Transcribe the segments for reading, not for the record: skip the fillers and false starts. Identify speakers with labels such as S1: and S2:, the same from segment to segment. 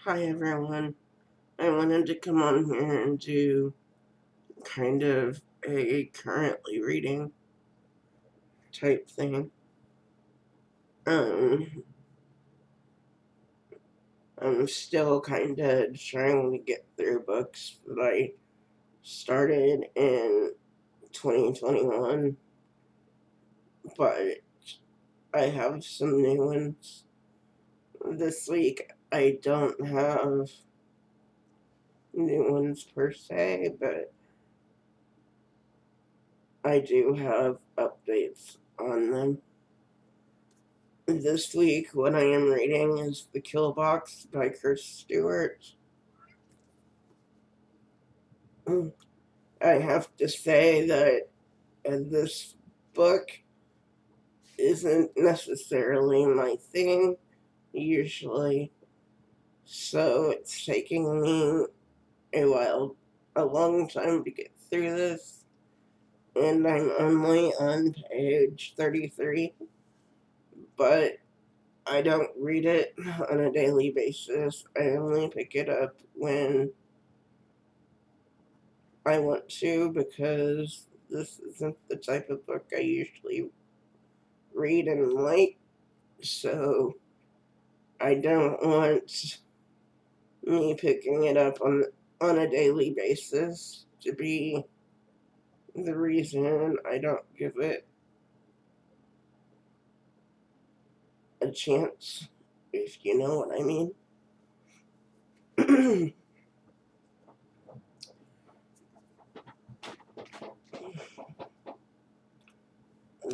S1: Hi everyone. I wanted to come on here and do kind of a currently reading type thing. Um, I'm still kind of trying to get through books that I started in 2021, but I have some new ones. This week I don't have new ones per se, but I do have updates on them. This week, what I am reading is The Kill Box by Chris Stewart. I have to say that this book isn't necessarily my thing, usually, so it's taking me a long time to get through this, and I'm only on page 33, but I don't read it on a daily basis. I only pick it up when I want to, because this isn't the type of book I usually read and like, so I don't want me picking it up on a daily basis to be the reason I don't give it a chance, if you know what I mean.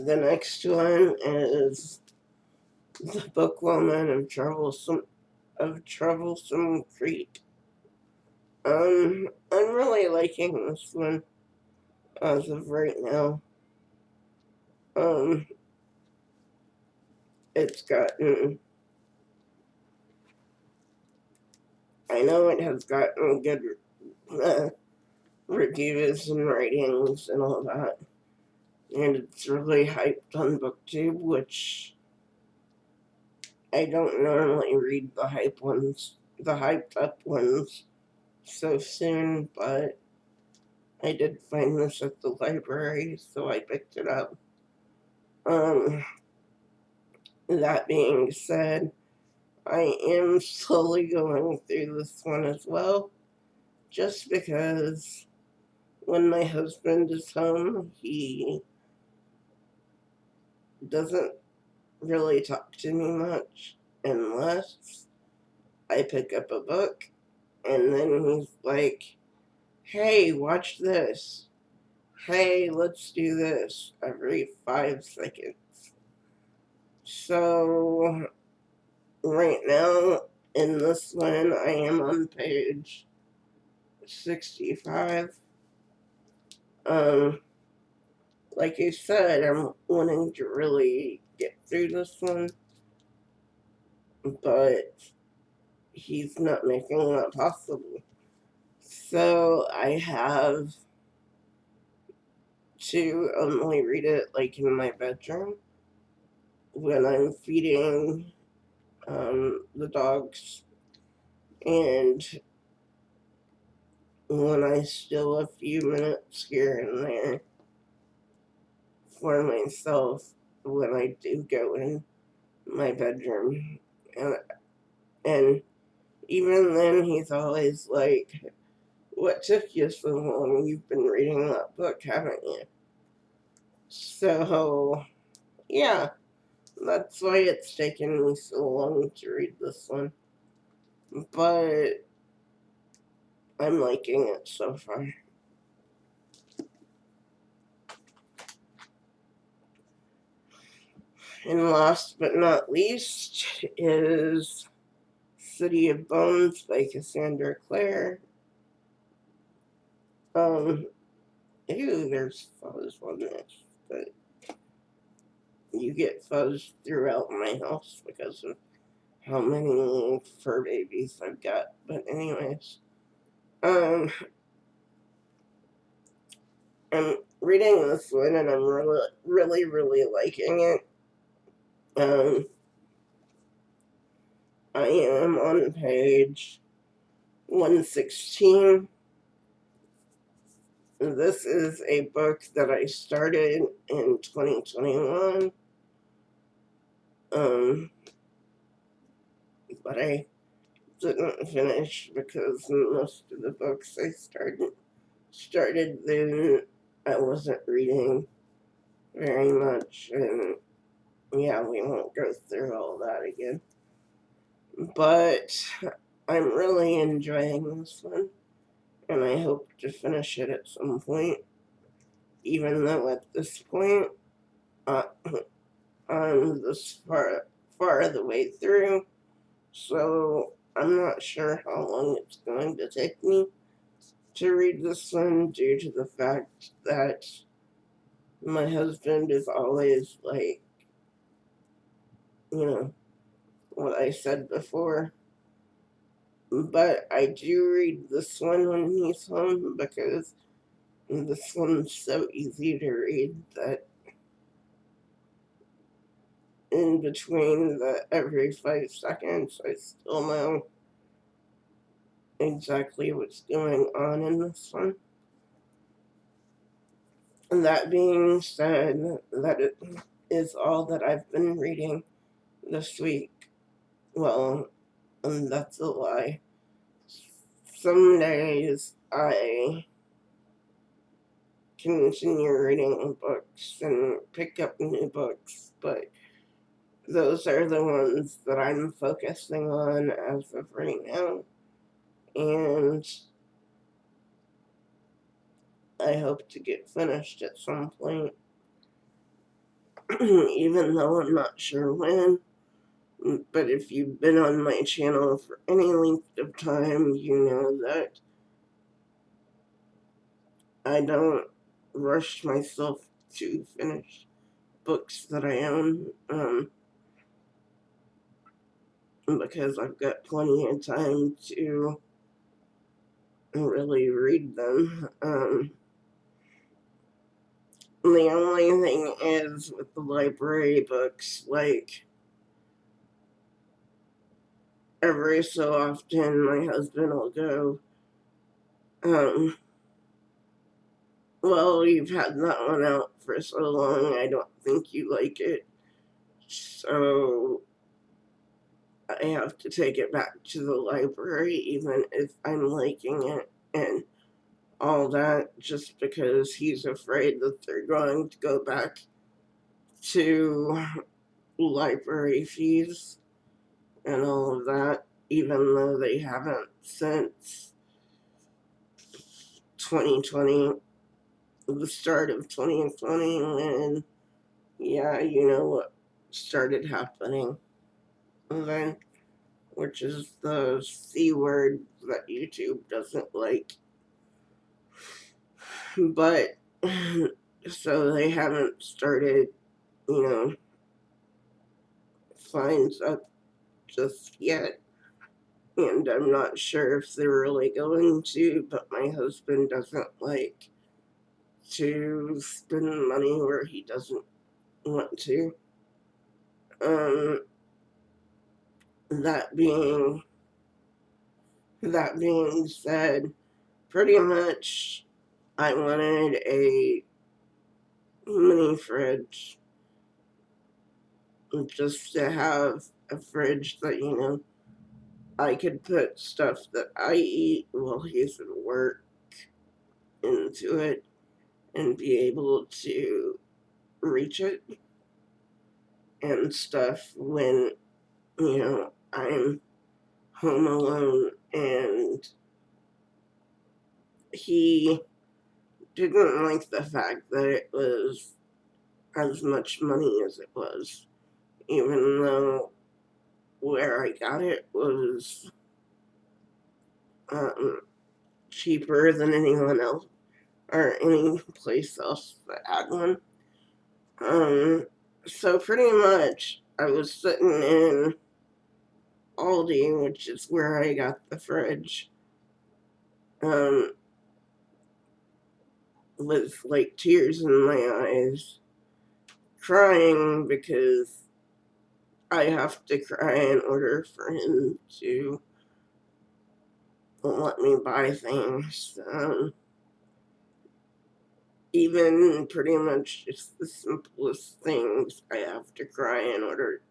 S1: The next one is The Bookwoman of Troublesome Creek. I'm really liking this one as of right now. Um, it's gotten, I know it has gotten good uh, reviews and ratings and all that, and it's really hyped on BookTube, which I don't normally read the hyped up ones so soon, but I did find this at the library, so I picked it up. Um, that being said, I am slowly going through this one as well, just because when my husband is home, he doesn't really talk to me much unless I pick up a book, and then he's like, hey, watch this. Hey, let's do this every 5 seconds. So, right now, in this one, I am on page 65. Um, like I said, I'm wanting to really get through this one, but he's not making that possible. So I have to only read it like in my bedroom when I'm feeding the dogs, and when I still a few minutes here and there for myself when I do go in my bedroom. And even then, he's always like, what took you so long? You've been reading that book, haven't you? So, yeah, that's why it's taken me so long to read this one. But I'm liking it so far. And last but not least is City of Bones by Cassandra Clare. Um, ew, there's fuzz on this, but you get fuzz throughout my house because of how many fur babies I've got. But anyways, um, I'm reading this one and I'm really liking it. Um, I am on page 116. This is a book that I started in 2021. But I didn't finish because most of the books I started then I wasn't reading very much, and yeah, we won't go through all that again. But I'm really enjoying this one, and I hope to finish it at some point, even though at this point, uh, I'm this far of the way through, so I'm not sure how long it's going to take me to read this one due to the fact that my husband is always like, you know, what I said before. But I do read this one when he's home because this one's so easy to read that in between the every 5 seconds, I still know exactly what's going on in this one. And that being said, that it is all that I've been reading this week. Well, and that's a lie. Some days I continue reading books and pick up new books, but those are the ones that I'm focusing on as of right now. And I hope to get finished at some point, even though I'm not sure when. But if you've been on my channel for any length of time, you know that I don't rush myself to finish books that I own, because I've got plenty of time to really read them. The only thing is with the library books, like every so often my husband will go, um, well, you've had that one out for so long, I don't think you like it. So I have to take it back to the library, even if I'm liking it and all that, just because he's afraid that they're going to go back to library fees and all of that, even though they haven't since 2020, the start of 2020, when, yeah, you know what started happening then, which is the C word that YouTube doesn't like. But, so they haven't started, you know, fines up just yet. And I'm not sure if they're really going to, but my husband doesn't like to spend money where he doesn't want to. Um, that being that being said, pretty much I wanted a mini fridge just to have a fridge that, you know, I could put stuff that I eat while he's at work into it and be able to reach it and stuff when, you know, I'm home alone. And he didn't like the fact that it was as much money as it was, even though where I got it was um, cheaper than anyone else or any place else that had one. So pretty much I was sitting in Aldi, which is where I got the fridge, um, with like tears in my eyes, crying because I have to cry in order for him to let me buy things. Even pretty much just the simplest things, I have to cry in order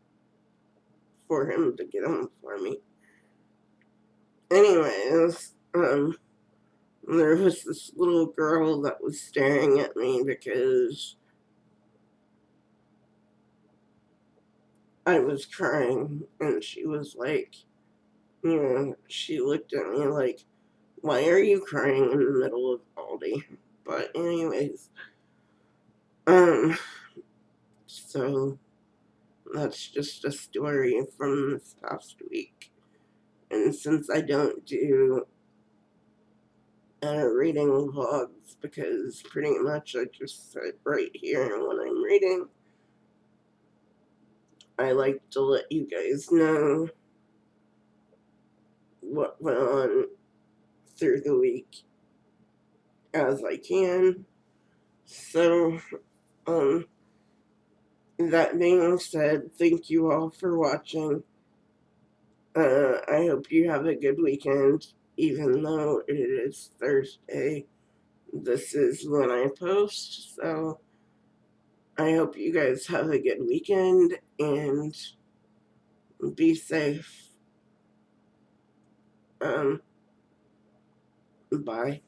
S1: for him to get them for me. Anyways, there was this little girl that was staring at me because I was crying, and she was like, she looked at me like, why are you crying in the middle of Aldi? But anyways, so that's just a story from this past week. And since I don't do reading vlogs, because pretty much I just sit right here and when I'm reading, I like to let you guys know what went on through the week as I can. So, that being said, thank you all for watching. I hope you have a good weekend, even though it is Thursday. This is when I post, so I hope you guys have a good weekend and be safe. Bye.